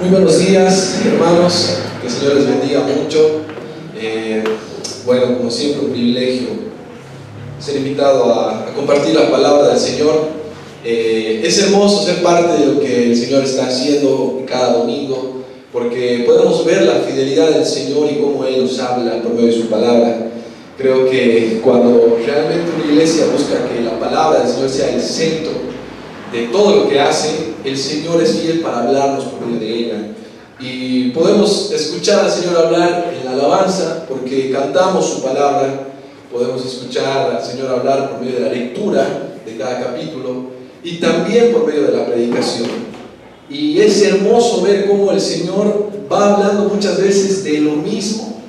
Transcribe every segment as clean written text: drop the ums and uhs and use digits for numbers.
Muy buenos días, hermanos, que el Señor les bendiga mucho. Bueno, como siempre, un privilegio ser invitado a compartir la palabra del Señor. Es hermoso ser parte de lo que el Señor está haciendo cada domingo, porque podemos ver la fidelidad del Señor y cómo Él nos habla por medio de su palabra. Creo que cuando realmente una iglesia busca que la palabra del Señor sea el centro de todo lo que hace, el Señor es fiel para hablarnos por medio de ella. Y podemos escuchar al Señor hablar en la alabanza porque cantamos su palabra. Podemos escuchar al Señor hablar por medio de la lectura de cada capítulo y también por medio de la predicación. Y es hermoso ver cómo el Señor va hablando muchas veces de lo mismo,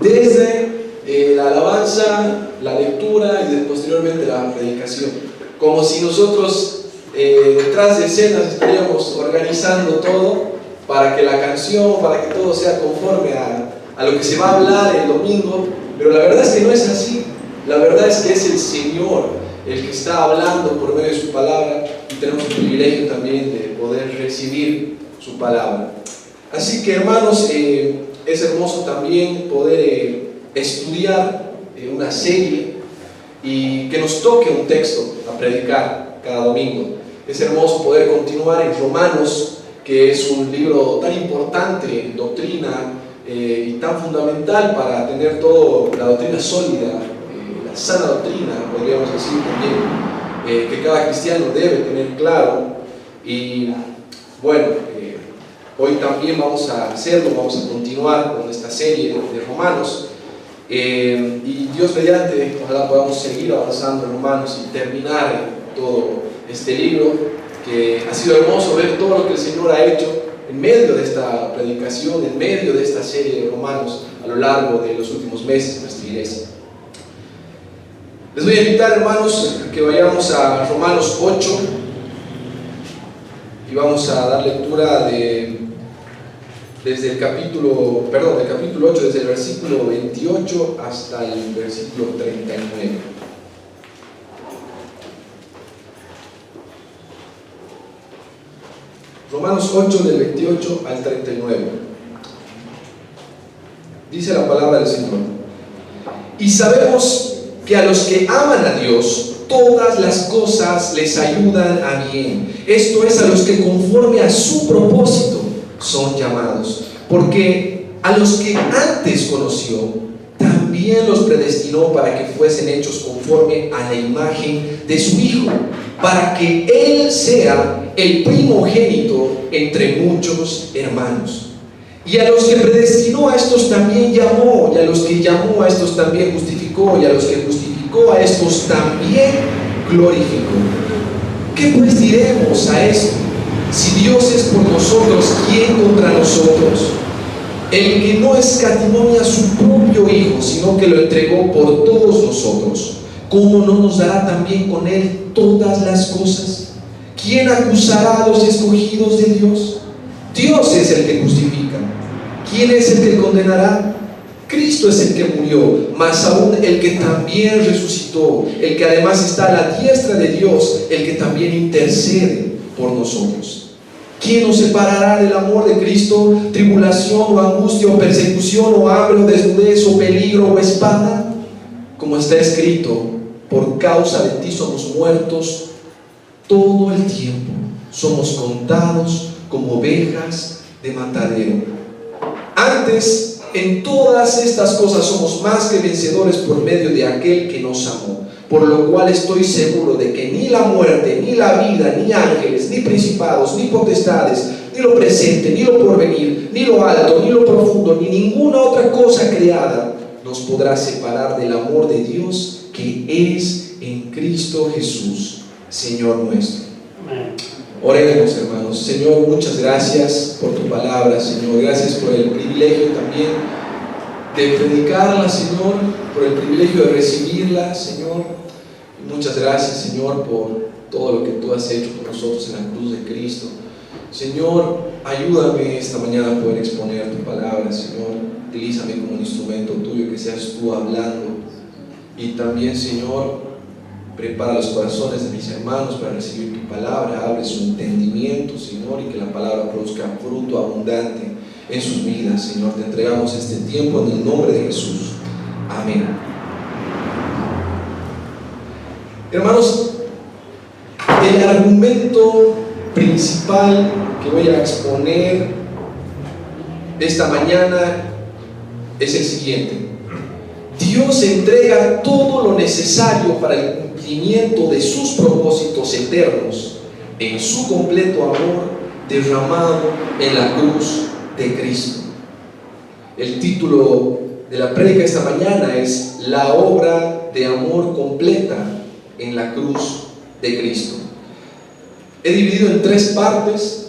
desde la alabanza, la lectura y posteriormente la predicación, como si nosotros detrás de escenas estaríamos organizando todo para que la canción, para que todo sea conforme a lo que se va a hablar el domingo, pero la verdad es que no es así. La verdad es que es el Señor el que está hablando por medio de su palabra y tenemos el privilegio también de poder recibir su palabra. Así que, hermanos, es hermoso también poder estudiar una serie y que nos toque un texto a predicar cada domingo. Es hermoso poder continuar en Romanos, que es un libro tan importante en doctrina y tan fundamental para tener toda la doctrina sólida, la sana doctrina, podríamos decir también, que cada cristiano debe tener claro. Y bueno, hoy también vamos a hacerlo, vamos a continuar con esta serie de Romanos. Y Dios mediante, ojalá podamos seguir avanzando en Romanos y terminar todo este libro, que ha sido hermoso ver todo lo que el Señor ha hecho en medio de esta predicación, en medio de esta serie de Romanos a lo largo de los últimos meses de nuestra iglesia. Les voy a invitar, hermanos, a que vayamos a Romanos 8 y vamos a dar lectura desde el capítulo 8, desde el versículo 28 hasta el versículo 39. Romanos 8, del 28 al 39. Dice la palabra del Señor: y sabemos que a los que aman a Dios, todas las cosas les ayudan a bien. Esto es, a los que conforme a su propósito son llamados. Porque a los que antes conoció, también los predestinó para que fuesen hechos conforme a la imagen de su Hijo, para que Él sea el primogénito entre muchos hermanos. Y a los que predestinó, a estos también llamó, y a los que llamó, a estos también justificó, y a los que justificó, a estos también glorificó. ¿Qué pues diremos a esto? Si Dios es por nosotros, ¿quién contra nosotros? El que no escatimó ni a su propio Hijo, sino que lo entregó por todos nosotros, ¿cómo no nos dará también con Él todas las cosas? ¿Quién acusará a los escogidos de Dios? Dios es el que justifica. ¿Quién es el que condenará? Cristo es el que murió, más aún el que también resucitó, el que además está a la diestra de Dios, el que también intercede por nosotros. ¿Quién nos separará del amor de Cristo? ¿Tribulación o angustia o persecución o hambre o desnudez o peligro o espada? Como está escrito: por causa de ti somos muertos todo el tiempo, somos contados como ovejas de matadero. Antes, en todas estas cosas somos más que vencedores por medio de aquel que nos amó. Por lo cual estoy seguro de que ni la muerte, ni la vida, ni ángeles, ni principados, ni potestades, ni lo presente, ni lo porvenir, ni lo alto, ni lo profundo, ni ninguna otra cosa creada nos podrá separar del amor de Dios que es en Cristo Jesús, Señor nuestro. Amén. Oremos, hermanos. Señor, muchas gracias por tu palabra, Señor. Gracias por el privilegio también de predicarla, Señor, por el privilegio de recibirla, Señor. Y muchas gracias, Señor, por todo lo que tú has hecho por nosotros en la cruz de Cristo. Señor, ayúdame esta mañana a poder exponer tu palabra, Señor. Utilízame como un instrumento tuyo, que seas tú hablando. Y también, Señor, Prepara los corazones de mis hermanos para recibir tu palabra. Abre su entendimiento, Señor, y que la palabra produzca fruto abundante en sus vidas. Señor, te entregamos este tiempo en el nombre de Jesús. Amén. Hermanos, el argumento principal que voy a exponer esta mañana es el siguiente: Dios entrega todo lo necesario para el cumplimiento de sus propósitos eternos en su completo amor derramado en la cruz de Cristo. El título de la prédica esta mañana es La obra de amor completa en la cruz de Cristo. He dividido en 3 partes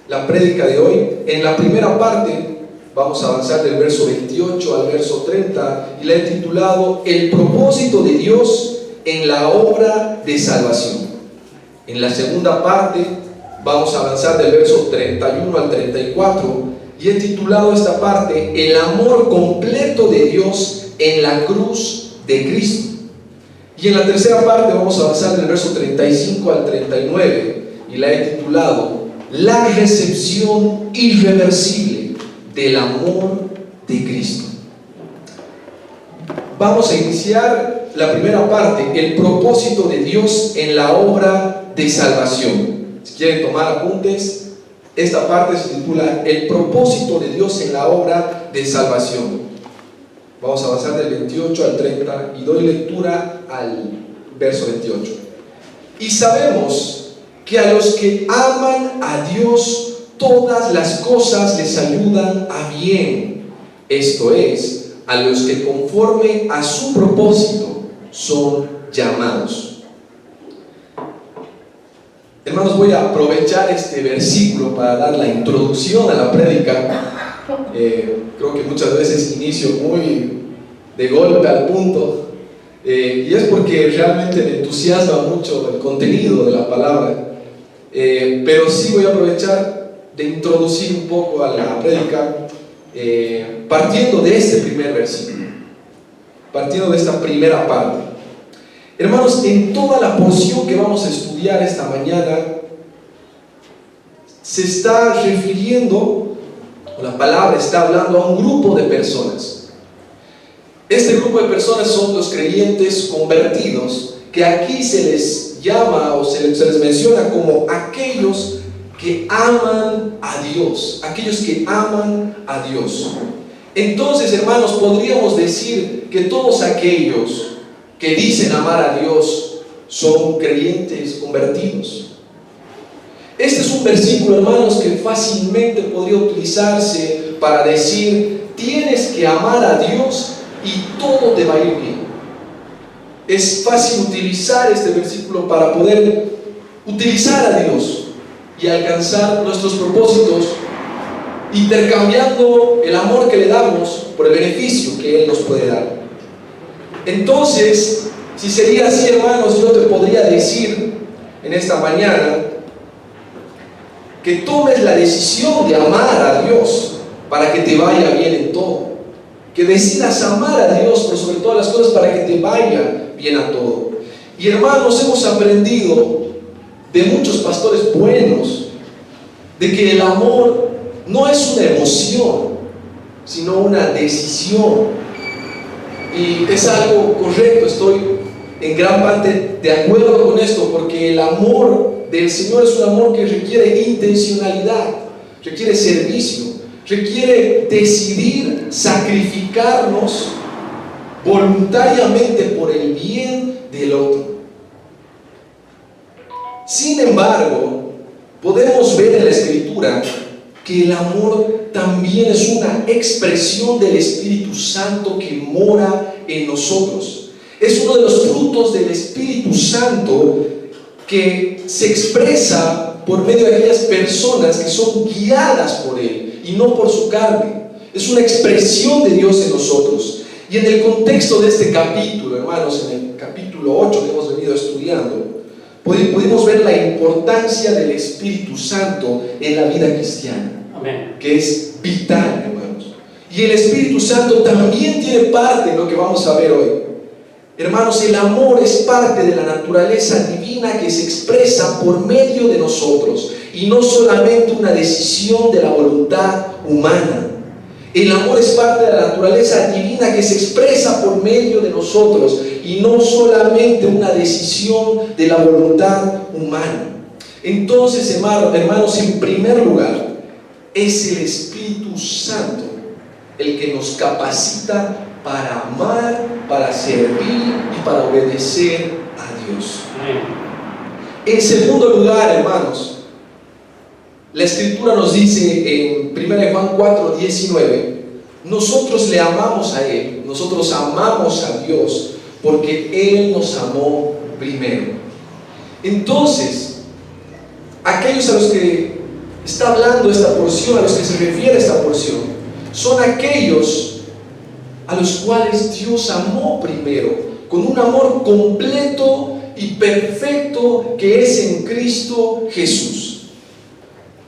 la prédica de hoy. En la primera parte vamos a avanzar del verso 28 al verso 30 y la he titulado El propósito de Dios en la obra de salvación. En la segunda parte vamos a avanzar del verso 31 al 34 y he titulado esta parte El amor completo de Dios en la cruz de Cristo. Y en la tercera parte vamos a avanzar del verso 35 al 39 y la he titulado La recepción irreversible del amor de Cristo. Vamos a iniciar la primera parte, el propósito de Dios en la obra de salvación. Si quieren tomar apuntes, esta parte se titula El propósito de Dios en la obra de salvación. Vamos a avanzar del 28 al 30 y doy lectura al verso 28. Y sabemos que a los que aman a Dios, todas las cosas les ayudan a bien. Esto es, a los que conforme a su propósito son llamados. Hermanos, voy a aprovechar este versículo para dar la introducción a la prédica. Creo que muchas veces inicio muy de golpe al punto, y es porque realmente me entusiasma mucho el contenido de la palabra, pero sí voy a aprovechar de introducir un poco a la prédica partiendo de este primer versículo, partiendo de esta primera parte. Hermanos, en toda la porción que vamos a estudiar esta mañana se está refiriendo, o la palabra está hablando a un grupo de personas. Este grupo de personas son los creyentes convertidos, que aquí se les llama o se les menciona como aquellos que aman a Dios, aquellos que aman a Dios. Entonces, hermanos, podríamos decir que todos aquellos que dicen amar a Dios son creyentes convertidos. Este es un versículo, hermanos, que fácilmente podría utilizarse para decir: tienes que amar a Dios y todo te va a ir bien. Es fácil utilizar este versículo para poder utilizar a Dios y alcanzar nuestros propósitos, intercambiando el amor que le damos por el beneficio que Él nos puede dar. Entonces, si sería así, hermanos, yo te podría decir en esta mañana que tomes la decisión de amar a Dios para que te vaya bien en todo, que decidas amar a Dios por sobre todas las cosas para que te vaya bien a todo. Y hermanos, hemos aprendido de muchos pastores buenos de que el amor no es una emoción, sino una decisión. Y es algo correcto, estoy en gran parte de acuerdo con esto, porque el amor del Señor es un amor que requiere intencionalidad, requiere servicio, requiere decidir sacrificarnos voluntariamente por el bien del otro. Sin embargo, podemos ver en la Escritura que el amor también es una expresión del Espíritu Santo que mora en nosotros. Es uno de los frutos del Espíritu Santo que se expresa por medio de aquellas personas que son guiadas por Él y no por su carne. Es una expresión de Dios en nosotros. Y en el contexto de este capítulo, hermanos, en el capítulo 8 que hemos venido estudiando, pudimos ver la importancia del Espíritu Santo en la vida cristiana. Amén. Que es vital, hermanos. Y el Espíritu Santo también tiene parte en lo que vamos a ver hoy. Hermanos, el amor es parte de la naturaleza divina que se expresa por medio de nosotros y no solamente una decisión de la voluntad humana. El amor es parte de la naturaleza divina que se expresa por medio de nosotros y no solamente una decisión de la voluntad humana. Entonces, hermanos, en primer lugar, es el Espíritu Santo el que nos capacita para amar, para servir y para obedecer a Dios. En segundo lugar, hermanos, la Escritura nos dice en 1 Juan 4, 19, nosotros le amamos a Él, nosotros amamos a Dios porque Él nos amó primero. Entonces, aquellos a los que está hablando esta porción, a los que se refiere esta porción, son aquellos a los cuales Dios amó primero, con un amor completo y perfecto que es en Cristo Jesús.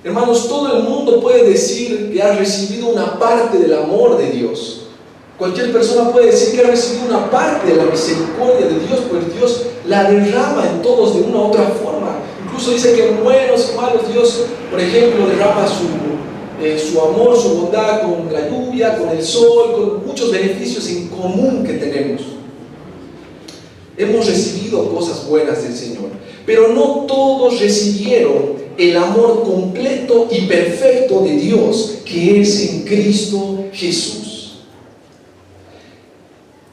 Hermanos, todo el mundo puede decir que ha recibido una parte del amor de Dios. Cualquier persona puede decir que ha recibido una parte de la misericordia de Dios, pues Dios la derrama en todos de una u otra forma. Incluso dice que en buenos y malos Dios, por ejemplo, derrama su amor, su bondad con la lluvia, con el sol, con muchos beneficios en común que tenemos. Hemos recibido cosas buenas del Señor, pero no todos recibieron el amor completo y perfecto de Dios que es en Cristo Jesús.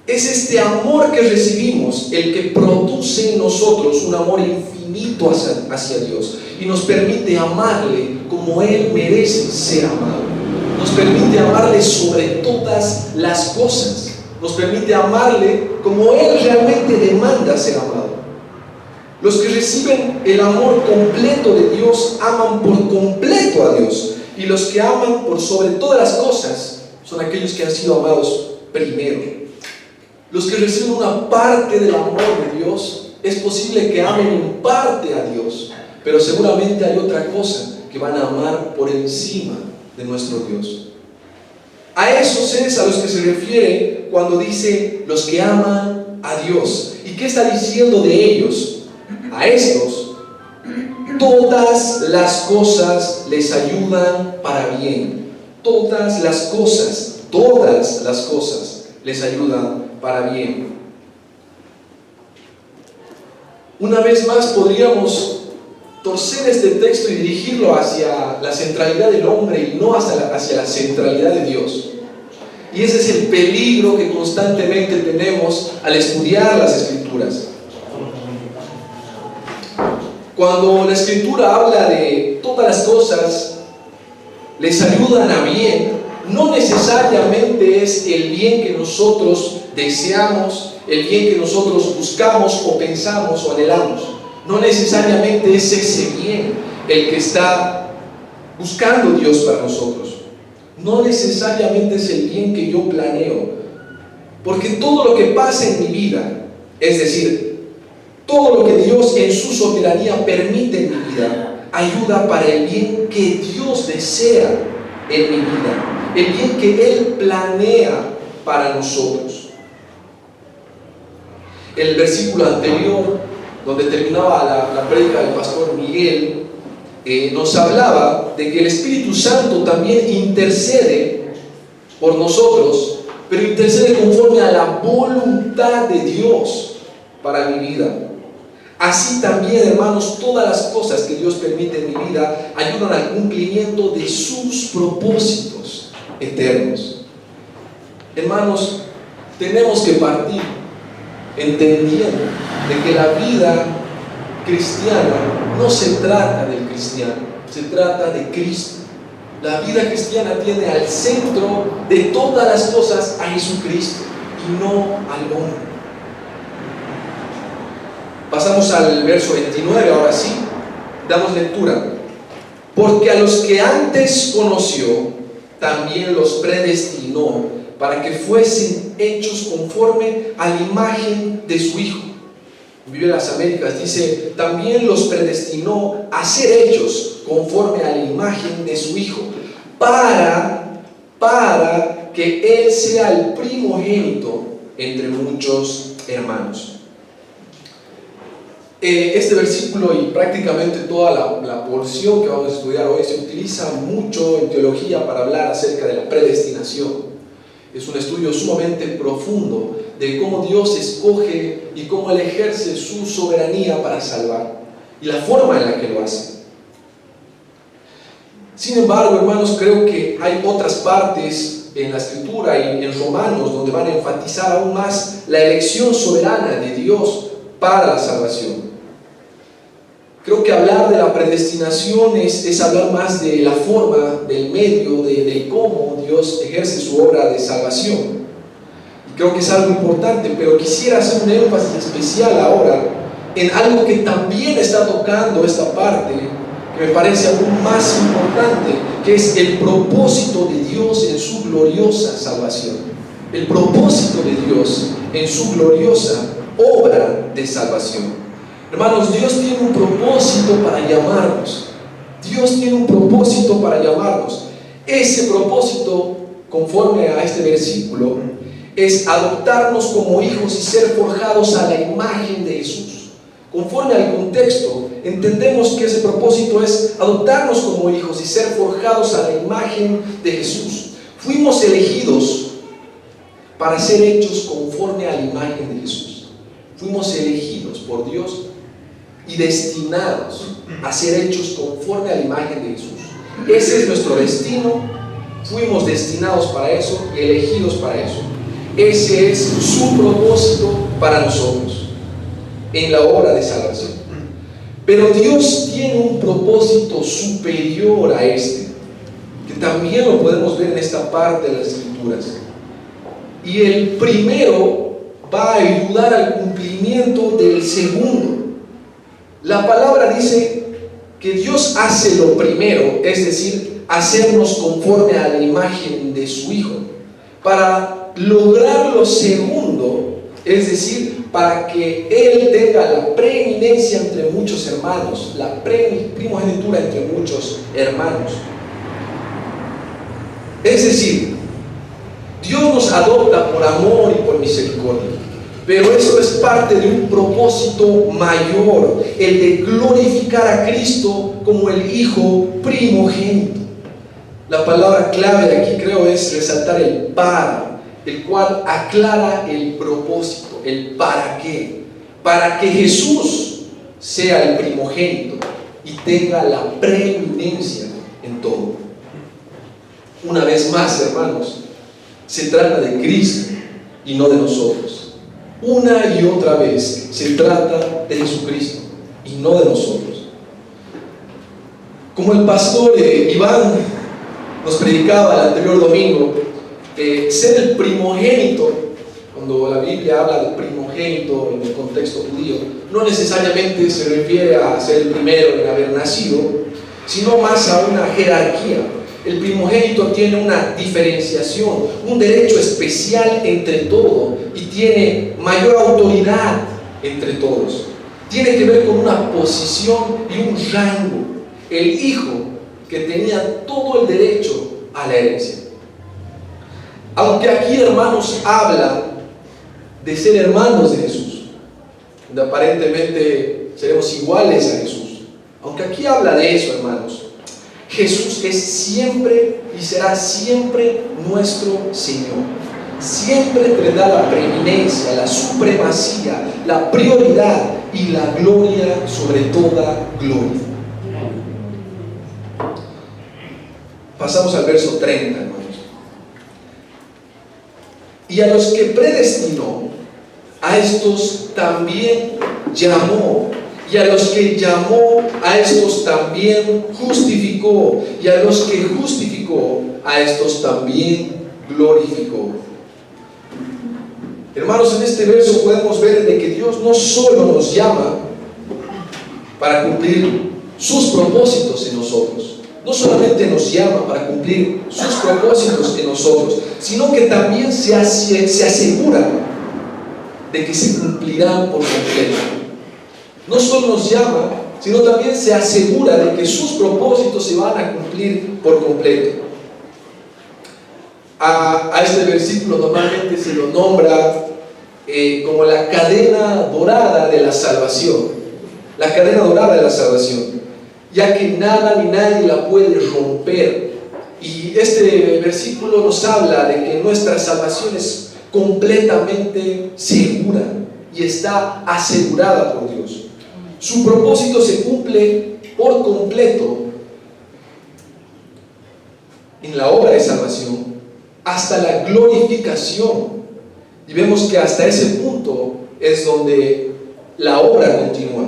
Es este amor que recibimos el que produce en nosotros un amor infinito hacia Dios y nos permite amarle como Él merece ser amado. Nos permite amarle sobre todas las cosas. Nos permite amarle como Él realmente demanda ser amado. Los que reciben el amor completo de Dios aman por completo a Dios, y los que aman por sobre todas las cosas son aquellos que han sido amados primero. Los que reciben una parte del amor de Dios, es posible que amen en parte a Dios, pero seguramente hay otra cosa que van a amar por encima de nuestro Dios. A esos es a los que se refiere cuando dice los que aman a Dios. ¿Y qué está diciendo de ellos? A estos, todas las cosas les ayudan para bien. Todas las cosas les ayudan para bien. Una vez más podríamos torcer este texto y dirigirlo hacia la centralidad del hombre y no hacia la centralidad de Dios. Y ese es el peligro que constantemente tenemos al estudiar las Escrituras. Cuando la Escritura habla de todas las cosas les ayudan a bien, no necesariamente es el bien que nosotros deseamos, el bien que nosotros buscamos o pensamos o anhelamos. No necesariamente es ese bien el que está buscando Dios para nosotros. No necesariamente es el bien que yo planeo, porque todo lo que pasa en mi vida, es decir, todo lo que Dios en su soberanía permite en mi vida, ayuda para el bien que Dios desea en mi vida, el bien que Él planea para nosotros. El versículo anterior, donde terminaba la prédica del pastor Miguel, nos hablaba de que el Espíritu Santo también intercede por nosotros, pero intercede conforme a la voluntad de Dios para mi vida. Así también, hermanos, todas las cosas que Dios permite en mi vida ayudan al cumplimiento de sus propósitos eternos. Hermanos, tenemos que partir entendiendo de que la vida cristiana no se trata del cristiano, se trata de Cristo. La vida cristiana tiene al centro de todas las cosas a Jesucristo y no al hombre. Pasamos al verso 29, ahora sí, damos lectura. Porque a los que antes conoció, también los predestinó para que fuesen hechos conforme a la imagen de su Hijo. En Biblia de las Américas dice, también los predestinó a ser hechos conforme a la imagen de su Hijo, para que Él sea el primogénito entre muchos hermanos. Este versículo y prácticamente toda la porción que vamos a estudiar hoy se utiliza mucho en teología para hablar acerca de la predestinación. Es un estudio sumamente profundo de cómo Dios escoge y cómo Él ejerce su soberanía para salvar y la forma en la que lo hace. Sin embargo, hermanos, creo que hay otras partes en la Escritura y en Romanos donde van a enfatizar aún más la elección soberana de Dios para la salvación. Creo que hablar de la predestinación es hablar más de la forma, del medio, de cómo Dios ejerce su obra de salvación. Y creo que es algo importante, pero quisiera hacer un énfasis especial ahora en algo que también está tocando esta parte, que me parece aún más importante, que es el propósito de Dios en su gloriosa salvación. El propósito de Dios en su gloriosa obra de salvación. Hermanos, Dios tiene un propósito para llamarnos. Dios tiene un propósito para llamarnos. Ese propósito, conforme a este versículo, es adoptarnos como hijos y ser forjados a la imagen de Jesús. Conforme al contexto, entendemos que ese propósito es adoptarnos como hijos y ser forjados a la imagen de Jesús. Fuimos elegidos para ser hechos conforme a la imagen de Jesús. Fuimos elegidos por Dios y destinados a ser hechos conforme a la imagen de Jesús. Ese es nuestro destino. Fuimos destinados para eso y elegidos para eso. Ese es su propósito para nosotros en la obra de salvación. Pero Dios tiene un propósito superior a este, que también lo podemos ver en esta parte de las Escrituras. Y el primero va a ayudar al cumplimiento del segundo. La palabra dice que Dios hace lo primero, es decir, hacernos conforme a la imagen de su Hijo, para lograr lo segundo, es decir, para que Él tenga la preeminencia entre muchos hermanos, la primogenitura entre muchos hermanos. Es decir, Dios nos adopta por amor y por misericordia. Pero eso es parte de un propósito mayor, el de glorificar a Cristo como el Hijo primogénito. La palabra clave de aquí creo es resaltar el para, el cual aclara el propósito, el para qué. Para que Jesús sea el primogénito y tenga la preeminencia en todo. Una vez más, hermanos, se trata de Cristo y no de nosotros. Una y otra vez se trata de Jesucristo y no de nosotros. Como el pastor Iván nos predicaba el anterior domingo, ser el primogénito, cuando la Biblia habla de primogénito en el contexto judío, no necesariamente se refiere a ser el primero en haber nacido, sino más a una jerarquía. El primogénito tiene una diferenciación, un derecho especial entre todos y tiene mayor autoridad entre todos. Tiene que ver con una posición y un rango. El hijo que tenía todo el derecho a la herencia. Aunque aquí, hermanos, habla de ser hermanos de Jesús, donde aparentemente seremos iguales a Jesús. Aunque aquí habla de eso, hermanos, Jesús es siempre y será siempre nuestro Señor. Siempre tendrá la preeminencia, la supremacía, la prioridad y la gloria sobre toda gloria. Pasamos al verso 30, hermanos. Y a los que predestinó, a estos también llamó. Y a los que llamó, a estos también justificó. Y a los que justificó, a estos también glorificó. Hermanos, en este verso podemos ver de que Dios no solo nos llama para cumplir sus propósitos en nosotros. No solamente nos llama para cumplir sus propósitos en nosotros, sino que también se asegura de que se cumplirán por completo. No solo nos llama, sino también se asegura de que sus propósitos se van a cumplir por completo. A este versículo normalmente se lo nombra como la cadena dorada de la salvación. La cadena dorada de la salvación, ya que nada ni nadie la puede romper. Y este versículo nos habla de que nuestra salvación es completamente segura y está asegurada por Dios. Su propósito se cumple por completo en la obra de salvación hasta la glorificación. Y vemos que hasta ese punto es donde la obra continúa.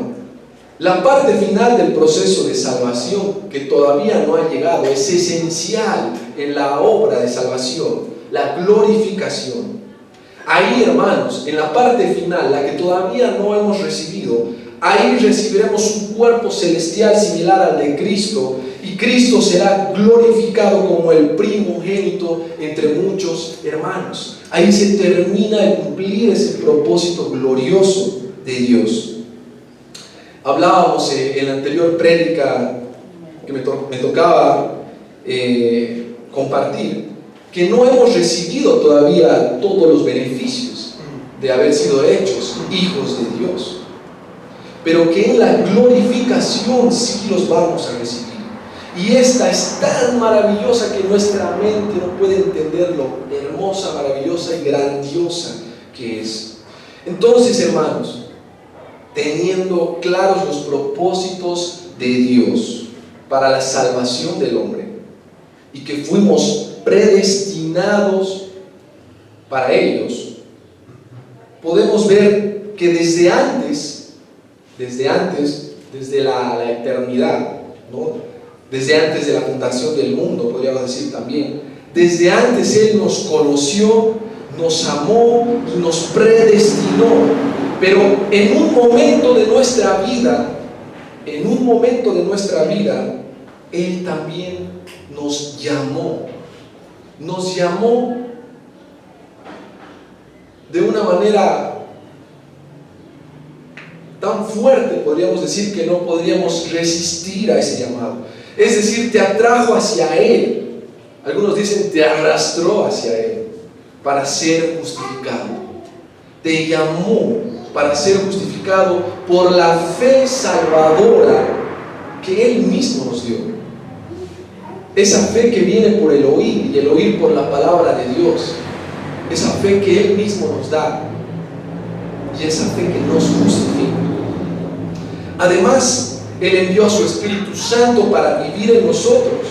La parte final del proceso de salvación, que todavía no ha llegado, es esencial en la obra de salvación, la glorificación. Ahí, hermanos, en la parte final, la que todavía no hemos recibido, ahí recibiremos un cuerpo celestial similar al de Cristo, y Cristo será glorificado como el primogénito entre muchos hermanos. Ahí se termina de cumplir ese propósito glorioso de Dios. Hablábamos en la anterior prédica que me tocaba compartir, que no hemos recibido todavía todos los beneficios de haber sido hechos hijos de Dios, pero que en la glorificación sí los vamos a recibir. Y esta es tan maravillosa que nuestra mente no puede entender lo hermosa, maravillosa y grandiosa que es. Entonces, hermanos, teniendo claros los propósitos de Dios para la salvación del hombre y que fuimos predestinados para ellos, podemos ver que desde la eternidad, ¿no? Desde antes de la fundación del mundo, podríamos decir también, desde antes Él nos conoció, nos amó y nos predestinó. Pero en un momento de nuestra vida, Él también nos llamó de una manera tan fuerte, podríamos decir, que no podríamos resistir a ese llamado. Es decir, te atrajo hacia Él. Algunos dicen, te arrastró hacia Él para ser justificado. Te llamó para ser justificado por la fe salvadora que Él mismo nos dio. Esa fe que viene por el oír, y el oír por la palabra de Dios. Esa fe que Él mismo nos da, y esa fe que nos justifica. Además, Él envió a su Espíritu Santo para vivir en nosotros.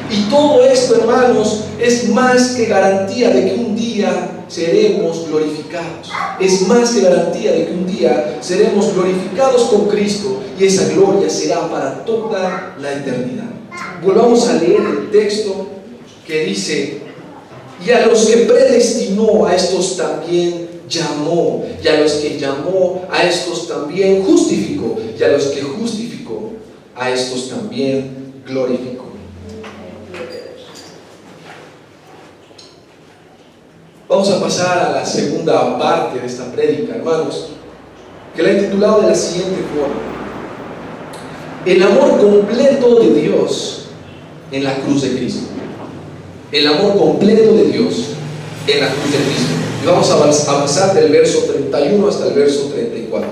Y todo esto, hermanos, es más que garantía de que un día seremos glorificados. Es más que garantía de que un día seremos glorificados con Cristo, y esa gloria será para toda la eternidad. Volvamos a leer el texto que dice: y a los que predestinó, a estos también llamó, y a los que llamó, a estos también justificó, y a los que justificó, a estos también glorificó. Vamos a pasar a la segunda parte de esta prédica, hermanos, que la he titulado de la siguiente forma: el amor completo de Dios en la cruz de Cristo. El amor completo de Dios en la cruz de Cristo. Y vamos a avanzar del verso 31 hasta el verso 34.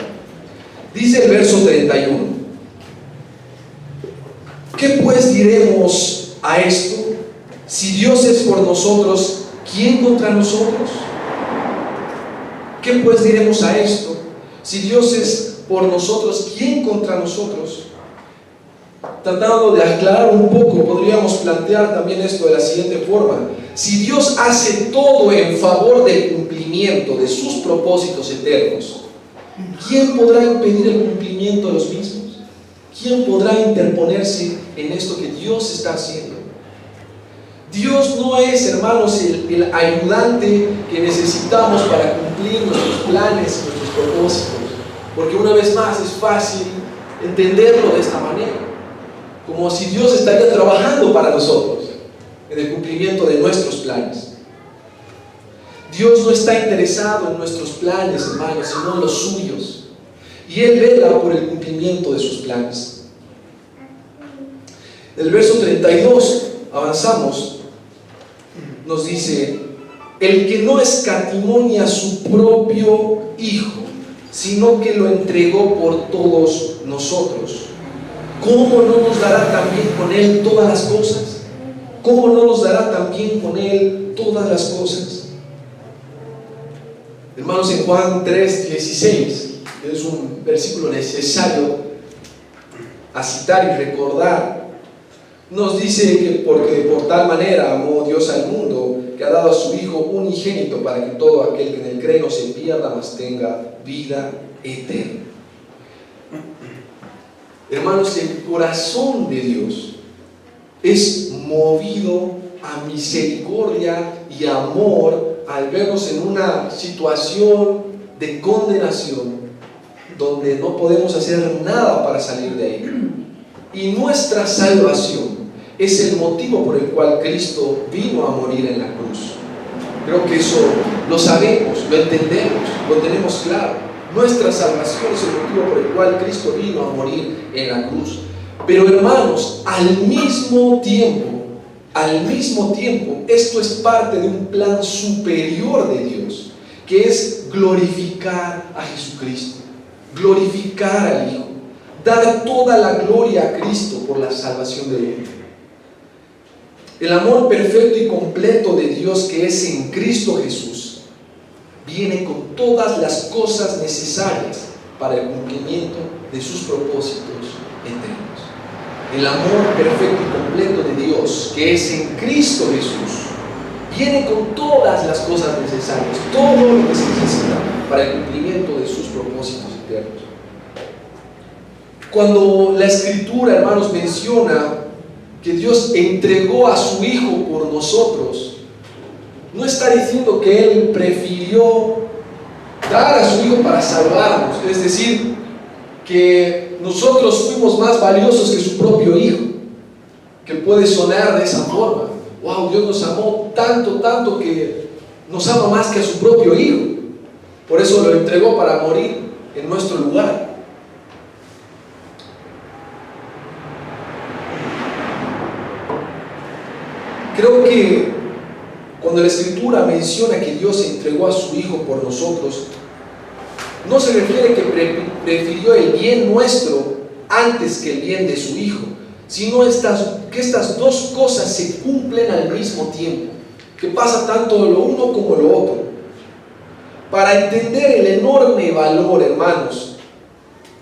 Dice el verso 31: ¿qué pues diremos a esto? Si Dios es por nosotros, ¿quién contra nosotros? ¿Qué pues diremos a esto? Si Dios es por nosotros, ¿quién contra nosotros? Tratando de aclarar un poco, podríamos plantear también esto de la siguiente forma: si Dios hace todo en favor del cumplimiento de sus propósitos eternos, ¿quién podrá impedir el cumplimiento de los mismos? ¿Quién podrá interponerse en esto que Dios está haciendo? Dios no es, hermanos, el ayudante que necesitamos para cumplir nuestros planes y nuestros propósitos, porque una vez más es fácil entenderlo de esta manera, como si Dios estaría trabajando para nosotros en el cumplimiento de nuestros planes. Dios no está interesado en nuestros planes, hermanos, sino en los suyos, y Él vela por el cumplimiento de sus planes. Del verso 32 avanzamos, nos dice: el que no escatimó ni a su propio Hijo, sino que lo entregó por todos nosotros, ¿cómo no nos dará también con Él todas las cosas? ¿Cómo no nos dará también con Él todas las cosas? Hermanos, en Juan 3:16, es un versículo necesario a citar y recordar, nos dice que porque por tal manera amó Dios al mundo, que ha dado a su Hijo unigénito, para que todo aquel que en él cree no se pierda, mas tenga vida eterna. Hermanos, el corazón de Dios es movido a misericordia y amor al vernos en una situación de condenación donde no podemos hacer nada para salir de ahí. Y nuestra salvación es el motivo por el cual Cristo vino a morir en la cruz. Creo que eso lo sabemos, lo entendemos, lo tenemos claro. Nuestra salvación es el motivo por el cual Cristo vino a morir en la cruz. Pero hermanos, al mismo tiempo, esto es parte de un plan superior de Dios, que es glorificar a Jesucristo, glorificar al Hijo, dar toda la gloria a Cristo por la salvación del mundo. El amor perfecto y completo de Dios, que es en Cristo Jesús, viene con todas las cosas necesarias para el cumplimiento de sus propósitos eternos. El amor perfecto y completo de Dios, que es en Cristo Jesús, viene con todas las cosas necesarias, todo lo que se necesita para el cumplimiento de sus propósitos eternos. Cuando la Escritura, hermanos, menciona que Dios entregó a su Hijo por nosotros, no está diciendo que Él prefirió dar a su Hijo para salvarnos, es decir, que nosotros fuimos más valiosos que su propio Hijo, que puede sonar de esa forma. Wow, Dios nos amó tanto, tanto que nos ama más que a su propio Hijo, por eso lo entregó para morir en nuestro lugar. Creo que cuando la Escritura menciona que Dios entregó a su Hijo por nosotros, no se refiere que prefirió el bien nuestro antes que el bien de su Hijo, sino que estas dos cosas se cumplen al mismo tiempo, que pasa tanto lo uno como lo otro. Para entender el enorme valor, hermanos,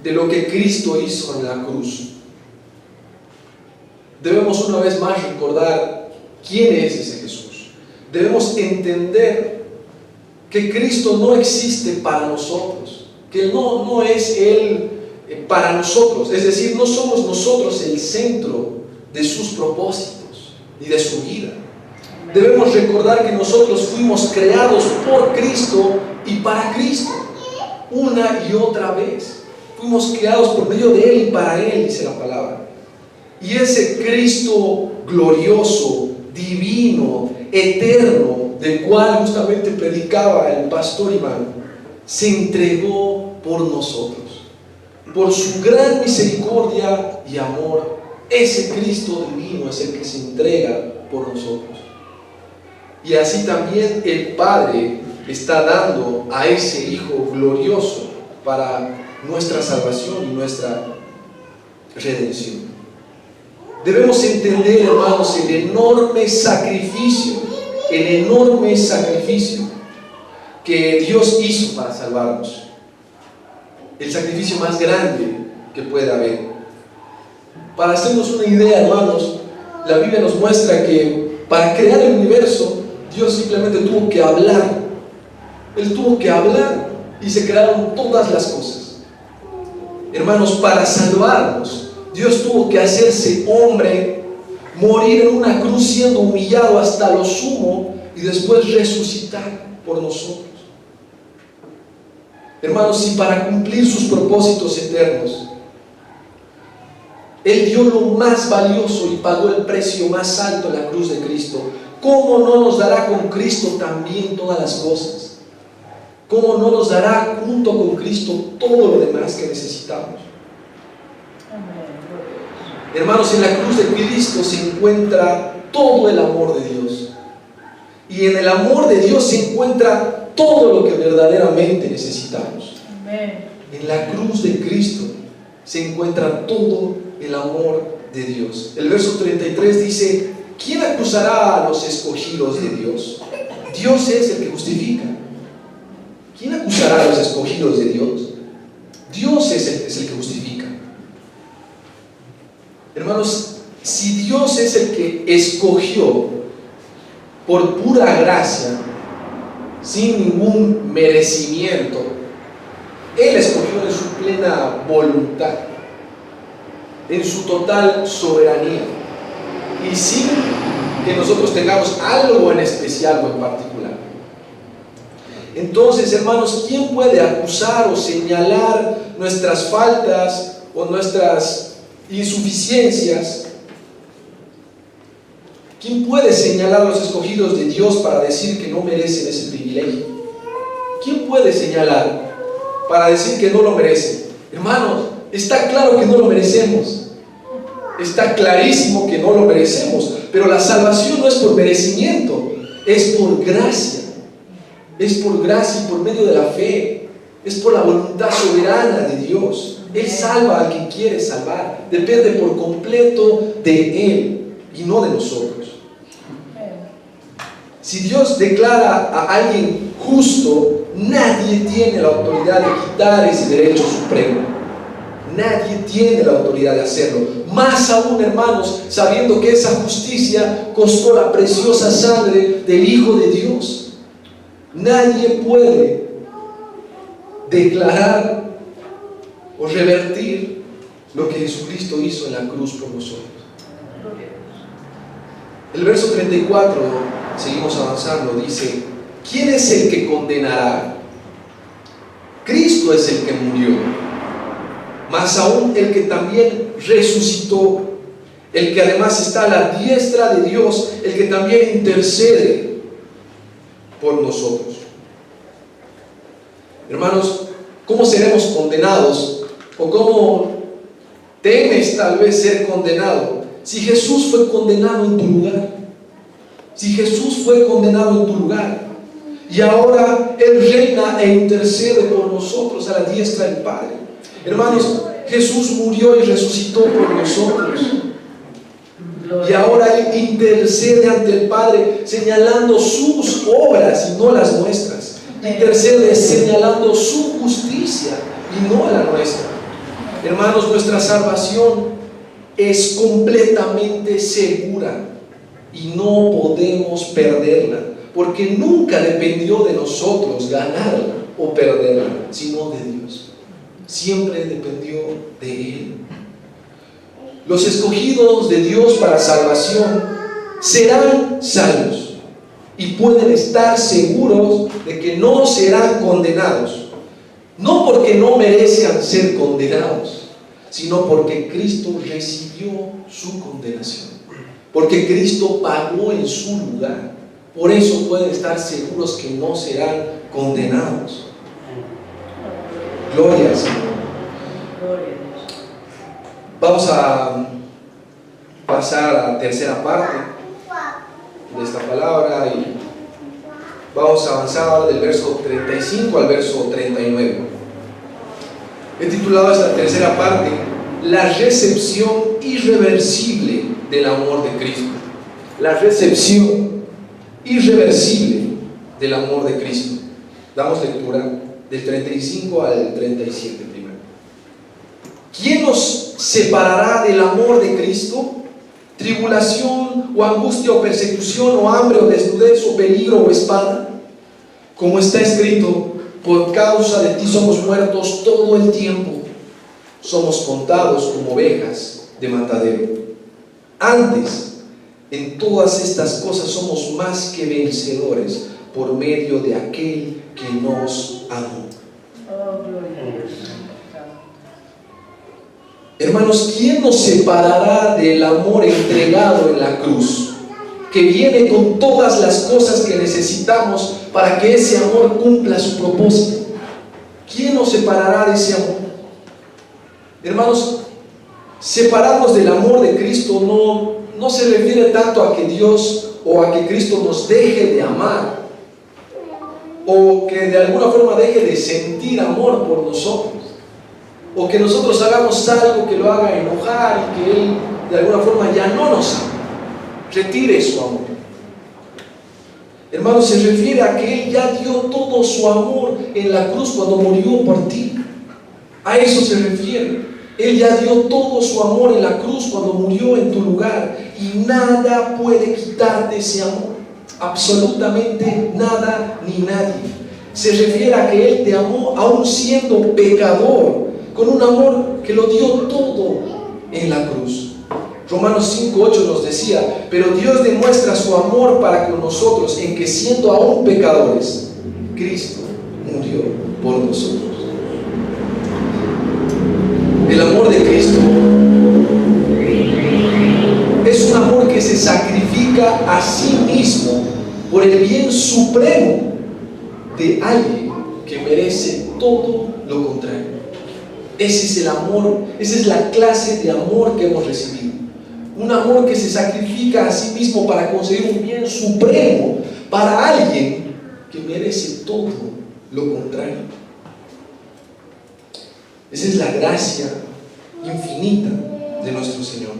de lo que Cristo hizo en la cruz, debemos una vez más recordar quién es ese Jesús. Debemos entender que Cristo no existe para nosotros, que no es Él para nosotros, es decir, no somos nosotros el centro de sus propósitos y de su vida. Debemos recordar que nosotros fuimos creados por Cristo y para Cristo, una y otra vez. Fuimos creados por medio de Él y para Él, dice la palabra. Y ese Cristo glorioso, divino, eterno, del cual justamente predicaba el pastor Iván, se entregó por nosotros. Por su gran misericordia y amor, ese Cristo divino es el que se entrega por nosotros. Y así también el Padre está dando a ese Hijo glorioso para nuestra salvación y nuestra redención. Debemos entender, hermanos, el enorme sacrificio que Dios hizo para salvarnos. El sacrificio más grande que puede haber. Para hacernos una idea, hermanos, la Biblia nos muestra que para crear el universo, Dios simplemente tuvo que hablar. Él tuvo que hablar y se crearon todas las cosas. Hermanos, para salvarnos, Dios tuvo que hacerse hombre, morir en una cruz siendo humillado hasta lo sumo y después resucitar por nosotros. Hermanos, si para cumplir sus propósitos eternos Él dio lo más valioso y pagó el precio más alto en la cruz de Cristo, ¿cómo no nos dará con Cristo también todas las cosas? ¿Cómo no nos dará junto con Cristo todo lo demás que necesitamos? Hermanos, en la cruz de Cristo se encuentra todo el amor de Dios. Y en el amor de Dios se encuentra todo lo que verdaderamente necesitamos. Amén. En la cruz de Cristo se encuentra todo el amor de Dios. El verso 33 dice: ¿quién acusará a los escogidos de Dios? Dios es el que justifica. ¿Quién acusará a los escogidos de Dios? Dios es el que justifica. Hermanos, si Dios es el que escogió por pura gracia, sin ningún merecimiento, Él escogió en su plena voluntad, en su total soberanía, y sin que nosotros tengamos algo en especial o en particular. Entonces, hermanos, ¿quién puede acusar o señalar nuestras faltas o nuestras insuficiencias? ¿Quién puede señalar a los escogidos de Dios para decir que no merecen ese privilegio? ¿Quién puede señalar para decir que no lo merecen? Hermanos, está claro que no lo merecemos. Está clarísimo que no lo merecemos. Pero la salvación no es por merecimiento, es por gracia. Es por gracia y por medio de la fe. Es por la voluntad soberana de Dios. Él salva al que quiere salvar. Depende por completo de Él y no de nosotros. Si Dios declara a alguien justo, nadie tiene la autoridad de quitar ese derecho supremo. Nadie tiene la autoridad de hacerlo. Más aún, hermanos, sabiendo que esa justicia costó la preciosa sangre del Hijo de Dios. Nadie puede declarar o revertir lo que Jesucristo hizo en la cruz por nosotros. El verso 34, seguimos avanzando, dice: ¿quién es el que condenará? Cristo es el que murió, más aún el que también resucitó, el que además está a la diestra de Dios, el que también intercede por nosotros. Hermanos, ¿cómo seremos condenados? ¿O cómo temes tal vez ser condenado? Si Jesús fue condenado en tu lugar. Si Jesús fue condenado en tu lugar, y ahora Él reina e intercede por nosotros a la diestra del Padre. Hermanos, Jesús murió y resucitó por nosotros. Y ahora Él intercede ante el Padre señalando sus obras y no las nuestras. Intercede señalando su justicia y no la nuestra. Hermanos, nuestra salvación es completamente segura y no podemos perderla, porque nunca dependió de nosotros ganarla o perderla, sino de Dios. Siempre dependió de Él. Los escogidos de Dios para salvación serán salvos y pueden estar seguros de que no serán condenados, no porque no merezcan ser condenados, sino porque Cristo recibió su condenación, porque Cristo pagó en su lugar. Por eso pueden estar seguros que no serán condenados. Gloria al Señor. Vamos a pasar a la tercera parte de esta palabra y vamos a avanzar del verso 35 al verso 39. He titulado esta tercera parte: la recepción irreversible del amor de Cristo. La recepción irreversible del amor de Cristo. Damos lectura del 35 al 37 primero. ¿Quién nos separará del amor de Cristo? ¿Tribulación o angustia o persecución o hambre o desnudez o peligro o espada? Como está escrito: por causa de ti somos muertos todo el tiempo, somos contados como ovejas de matadero. Antes, en todas estas cosas somos más que vencedores por medio de aquel que nos amó. Hermanos, ¿quién nos separará del amor entregado en la cruz, que viene con todas las cosas que necesitamos para que ese amor cumpla su propósito? ¿Quién nos separará de ese amor? Hermanos, separarnos del amor de Cristo no se refiere tanto a que Dios o a que Cristo nos deje de amar, o que de alguna forma deje de sentir amor por nosotros, o que nosotros hagamos algo que lo haga enojar y que Él de alguna forma ya no nos ama. Retire su amor. Hermanos, se refiere a que Él ya dio todo su amor en la cruz cuando murió por ti. A eso se refiere. Él ya dio todo su amor en la cruz cuando murió en tu lugar, y nada puede quitarte ese amor. Absolutamente nada ni nadie. Se refiere a que Él te amó aún siendo pecador, con un amor que lo dio todo en la cruz. Romanos 5:8 nos decía: pero Dios demuestra su amor para con nosotros en que, siendo aún pecadores, Cristo murió por nosotros. El amor de Cristo es un amor que se sacrifica a sí mismo por el bien supremo de alguien que merece todo lo contrario. Ese es el amor, esa es la clase de amor que hemos recibido. Un amor que se sacrifica a sí mismo para conseguir un bien supremo para alguien que merece todo lo contrario. Esa es la gracia infinita de nuestro Señor.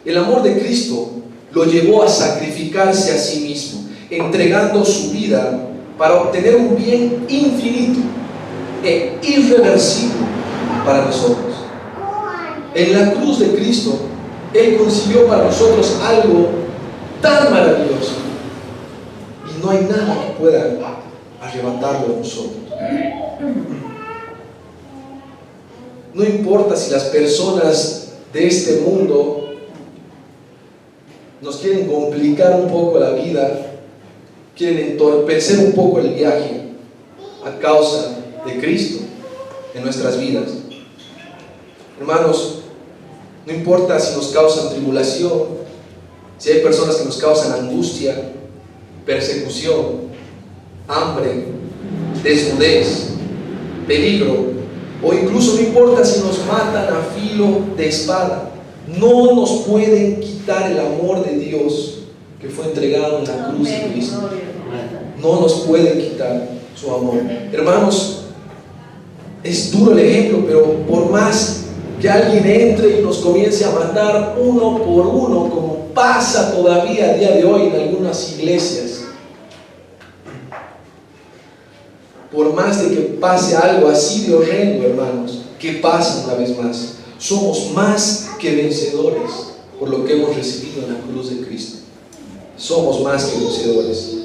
El amor de Cristo lo llevó a sacrificarse a sí mismo, entregando su vida para obtener un bien infinito e irreversible para nosotros. En la cruz de Cristo, Él consiguió para nosotros algo tan maravilloso, y no hay nada que pueda arrebatarlo de nosotros. No importa si las personas de este mundo nos quieren complicar un poco la vida, quieren entorpecer un poco el viaje a causa de Cristo en nuestras vidas. Hermanos, no importa si nos causan tribulación, si hay personas que nos causan angustia, persecución, hambre, desnudez, peligro, o incluso no importa si nos matan a filo de espada, no nos pueden quitar el amor de Dios que fue entregado en la cruz de Cristo. No nos pueden quitar su amor. Hermanos, es duro el ejemplo, pero por más que alguien entre y nos comience a matar uno por uno, como pasa todavía a día de hoy en algunas iglesias, por más de que pase algo así de horrendo, hermanos, que pasa una vez más, somos más que vencedores por lo que hemos recibido en la cruz de Cristo. Somos más que vencedores.